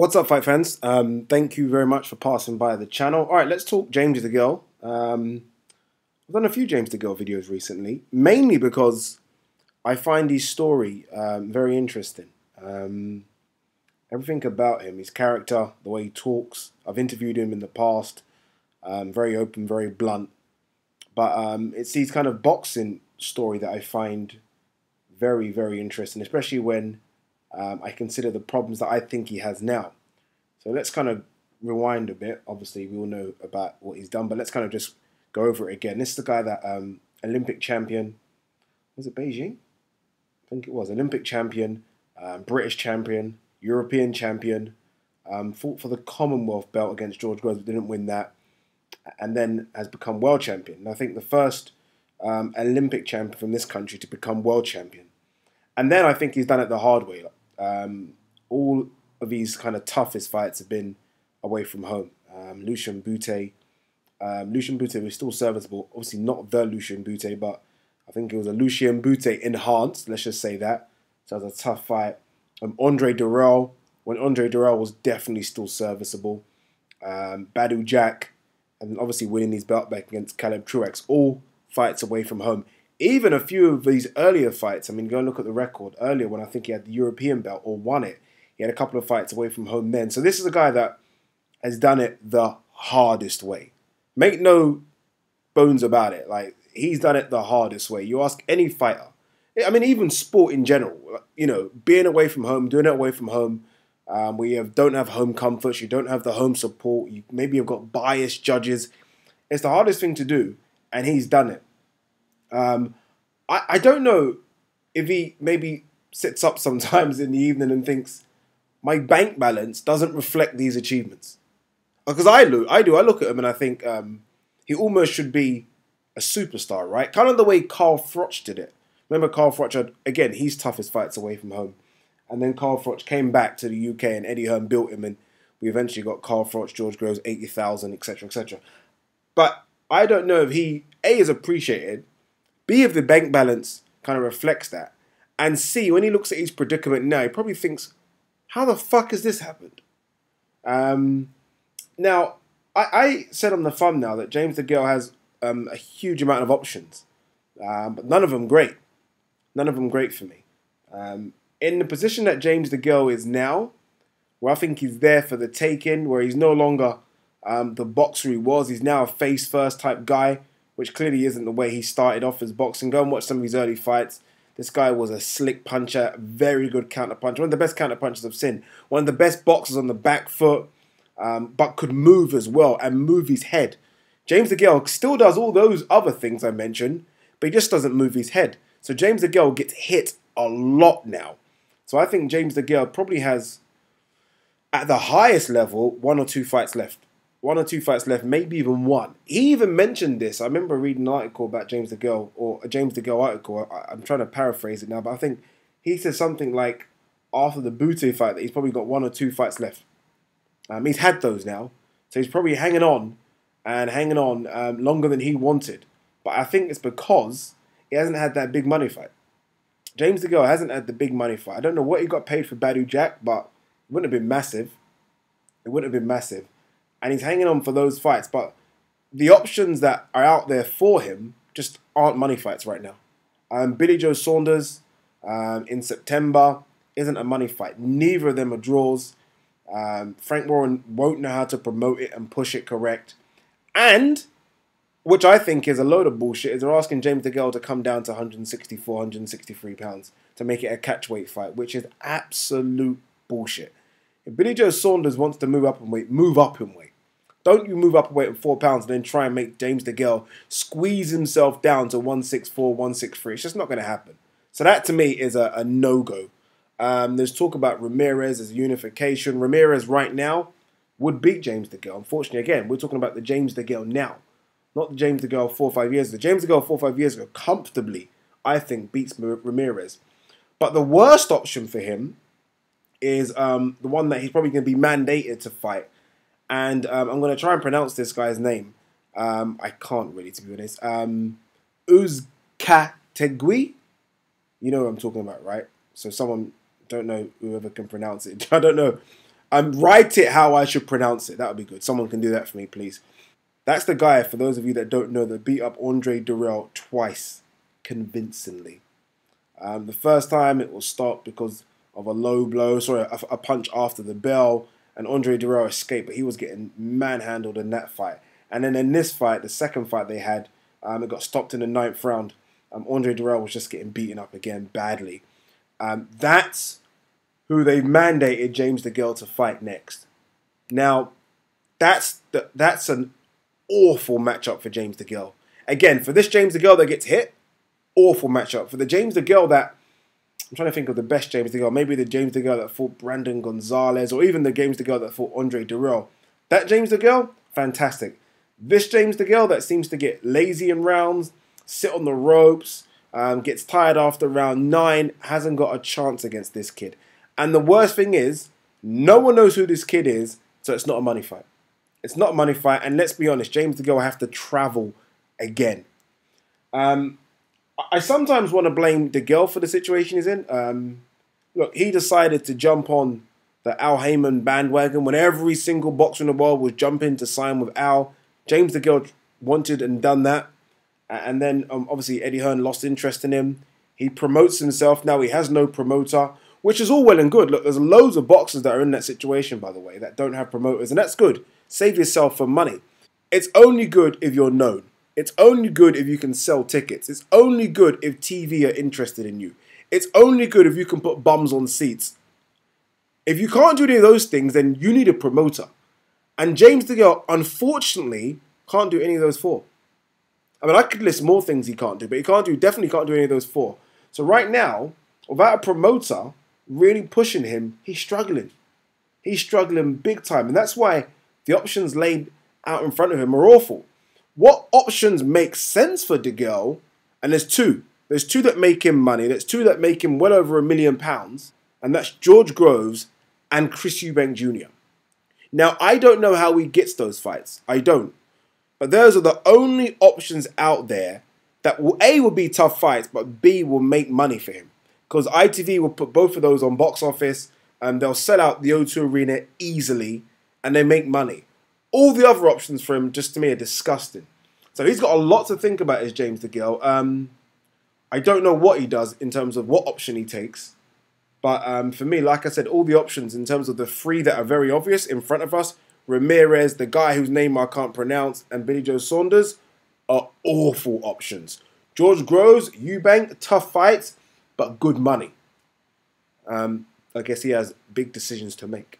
What's up, fight fans? Thank you very much for passing by the channel. All right, let's talk James Degale. I've done a few James Degale videos recently, mainly because I find his story very interesting. Everything about him, his character, the way he talks. I've interviewed him in the past. Very open, very blunt. But it's his kind of boxing story that I find very, very interesting, especially when I consider the problems that I think he has now. So let's kind of rewind a bit. Obviously, we all know about what he's done, but let's kind of just go over it again. This is the guy that Olympic champion, was it Beijing? I think it was. Olympic champion, British champion, European champion, fought for the Commonwealth belt against George Groves, but didn't win that, and then has become world champion. And I think the first Olympic champion from this country to become world champion. And then I think he's done it the hard way. All of his kind of toughest fights have been away from home. Lucian Bute was still serviceable. Obviously not the Lucian Bute, but I think it was a Lucian Bute enhanced, let's just say that. So it was a tough fight. Andre Durrell, when Andre Durrell was definitely still serviceable. Badu Jack, and obviously winning his belt back against Caleb Truax. All fights away from home. Even a few of these earlier fights, I mean, go and look at the record earlier when I think he had the European belt or won it. He had a couple of fights away from home then. So this is a guy that has done it the hardest way. Make no bones about it. Like, he's done it the hardest way. You ask any fighter. I mean, even sport in general. You know, being away from home, doing it away from home. Where you don't have home comforts. You don't have the home support. Maybe you've got biased judges. It's the hardest thing to do. And he's done it. I don't know if he maybe sits up sometimes in the evening and thinks, my bank balance doesn't reflect these achievements. Because I do. I look at him and I think he almost should be a superstar, right? Kind of the way Carl Froch did it. Remember Carl Froch had, again, his toughest fights away from home. And then Carl Froch came back to the UK and Eddie Hearn built him and we eventually got Carl Froch, George Groves, 80,000, etc., etc. But I don't know if he, A, is appreciated, B, if the bank balance kind of reflects that, and C, when he looks at his predicament now, he probably thinks, how the fuck has this happened? Now, I said on the thumbnail that James Degale has a huge amount of options, but none of them great. None of them great for me. In the position that James Degale is now, where I think he's there for the taking, where he's no longer the boxer he was, he's now a face-first type guy, which clearly isn't the way he started off as boxing. Go and watch some of his early fights. This guy was a slick puncher, very good counter puncher, one of the best counter punchers I've seen, one of the best boxers on the back foot, but could move as well and move his head. James Degale still does all those other things I mentioned, but he just doesn't move his head. So James Degale gets hit a lot now. So I think James Degale probably has, at the highest level, 1 or 2 fights left. 1 or 2 fights left, maybe even 1. He even mentioned this. I remember reading an article about James Degale, or a James Degale article. I'm trying to paraphrase it now, but I think he said something like, after the Bute fight, that he's probably got 1 or 2 fights left. He's had those now, so he's probably hanging on, and hanging on longer than he wanted. But I think it's because he hasn't had that big money fight. James Degale hasn't had the big money fight. I don't know what he got paid for Badu Jack, but it wouldn't have been massive. It wouldn't have been massive. And he's hanging on for those fights. But the options that are out there for him just aren't money fights right now. Billy Joe Saunders in September isn't a money fight. Neither of them are draws. Frank Warren won't know how to promote it and push it correct. And, which I think is a load of bullshit, is they're asking James Degale to come down to 164, 163 pounds to make it a catchweight fight, which is absolute bullshit. If Billy Joe Saunders wants to move up in weight, move up in weight. Don't you move up a weight of 4 pounds and then try and make James Degale squeeze himself down to 164, 163. It's just not going to happen. So that to me is a no-go. There's talk about Ramirez as unification. Ramirez right now would beat James Degale. Unfortunately, again, we're talking about the James Degale now. Not the James Degale 4 or 5 years ago. James Degale 4 or 5 years ago comfortably, I think, beats Ramirez. But the worst option for him is the one that he's probably going to be mandated to fight. And I'm going to try and pronounce this guy's name. I can't really, to be honest. Uzcategui. You know what I'm talking about, right? So someone, don't know, whoever can pronounce it. I don't know. Write it how I should pronounce it. That would be good. Someone can do that for me, please. That's the guy, for those of you that don't know, that beat up Andre Dirrell twice, convincingly. The first time it was stopped because of a low blow, a punch after the bell, and Andre Dirrell escaped, but he was getting manhandled in that fight. And then in this fight, the second fight they had, it got stopped in the 9th round. Andre Dirrell was just getting beaten up again badly. That's who they mandated James Degale to fight next. Now, that's an awful matchup for James Degale. Again, for this James Degale that gets hit, awful matchup. For the James Degale that, I'm trying to think of the best James Degale, maybe the James Degale that fought Brandon Gonzalez, or even the James Degale that fought Andre Dirrell. That James Degale, fantastic. This James Degale that seems to get lazy in rounds, sit on the ropes, gets tired after round 9, hasn't got a chance against this kid. And the worst thing is, no one knows who this kid is, so it's not a money fight. It's not a money fight, and let's be honest, James Degale will have to travel again. I sometimes want to blame Degale for the situation he's in. Look, he decided to jump on the Al Heyman bandwagon when every single boxer in the world was jumping to sign with Al. James Degale wanted and done that. And then, obviously, Eddie Hearn lost interest in him. He promotes himself. Now he has no promoter, which is all well and good. Look, there's loads of boxers that are in that situation, by the way, that don't have promoters. And that's good. Save yourself for money. It's only good if you're known. It's only good if you can sell tickets. It's only good if TV are interested in you. It's only good if you can put bums on seats. If you can't do any of those things, then you need a promoter. And James Degale, unfortunately, can't do any of those 4. I mean, I could list more things he can't do, but definitely can't do any of those 4. So right now, without a promoter really pushing him, he's struggling. He's struggling big time. And that's why the options laid out in front of him are awful. What options make sense for Degale? And there's 2. There's 2 that make him money. There's 2 that make him well over £1 million. And that's George Groves and Chris Eubank Jr. Now, I don't know how he gets those fights. I don't. But those are the only options out there that will, A, will be tough fights, but B, will make money for him. Because ITV will put both of those on box office, and they'll sell out the O2 Arena easily, and they make money. All the other options for him, just to me, are disgusting. So he's got a lot to think about, is James Degale. I don't know what he does in terms of what option he takes. But for me, like I said, all the options in terms of the 3 that are very obvious in front of us, Ramirez, the guy whose name I can't pronounce, and Billy Joe Saunders, are awful options. George Groves, Eubank, tough fights, but good money. I guess he has big decisions to make.